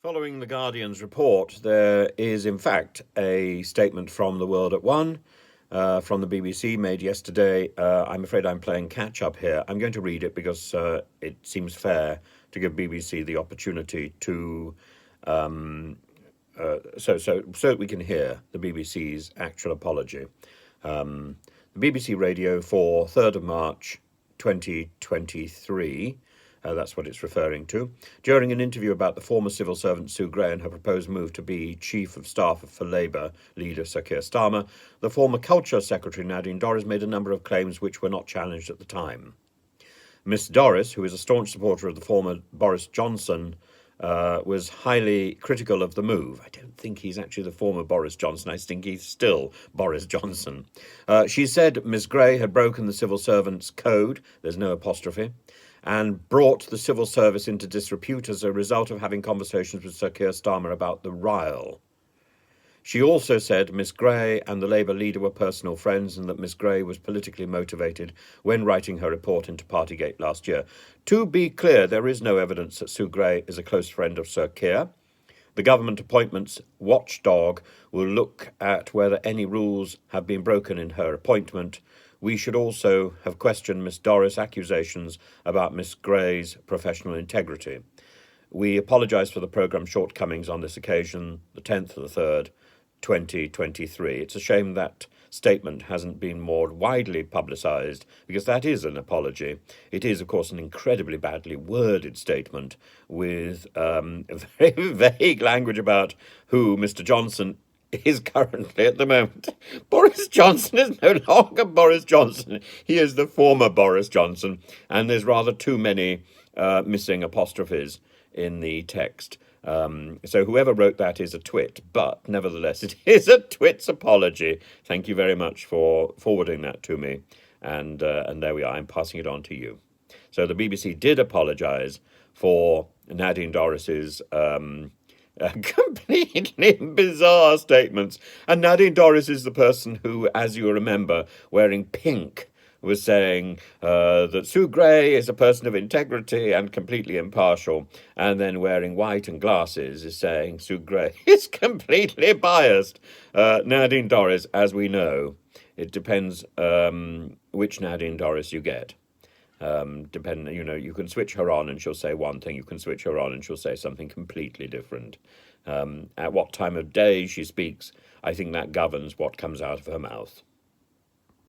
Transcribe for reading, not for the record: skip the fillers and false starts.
Following The Guardian's report, there is in fact a statement from The World at One, from the BBC, made yesterday. I'm afraid I'm playing catch up here. I'm going to read it because it seems fair to give BBC the opportunity to, so that we can hear the BBC's actual apology. The BBC Radio for 3rd of March 2023. That's what it's referring to. During an interview about the former civil servant Sue Gray and her proposed move to be Chief of Staff for Labour leader Sir Keir Starmer, the former Culture Secretary Nadine Dorries made a number of claims which were not challenged at the time. Miss Dorries, who is a staunch supporter of the former Boris Johnson, was highly critical of the move. I don't think he's actually the former Boris Johnson. I think he's still Boris Johnson. She said Miss Gray had broken the civil servant's code, there's no apostrophe, and brought the civil service into disrepute as a result of having conversations with Sir Keir Starmer about the rile. She also said Miss Gray and the Labour leader were personal friends and that Miss Gray was politically motivated when writing her report into Partygate last year. To be clear, there is no evidence that Sue Gray is a close friend of Sir Keir. The government appointments watchdog will look at whether any rules have been broken in her appointment. We should also have questioned Miss Dorries' accusations about Miss Gray's professional integrity. We apologise for the programme's shortcomings on this occasion, the 10th of the 3rd, 2023. It's a shame that statement hasn't been more widely publicised, because that is an apology. It is, of course, an incredibly badly worded statement with very vague language about who Mr. Johnson is currently at the moment. Boris Johnson is no longer Boris Johnson. He is the former Boris Johnson, and there's rather too many missing apostrophes in the text. So whoever wrote that is a twit, but nevertheless, it is a twit's apology. Thank you very much for forwarding that to me, and there we are. I'm passing it on to you. So the BBC did apologise for Nadine Dorries's completely bizarre statements. And Nadine Dorries is the person who, as you remember, wearing pink, was saying that Sue Gray is a person of integrity and completely impartial, and then wearing white and glasses is saying Sue Gray is completely biased. Nadine Dorries, as we know, it depends which Nadine Dorries you get. You can switch her on and she'll say one thing, you can switch her on and she'll say something completely different. At what time of day she speaks, I think that governs what comes out of her mouth.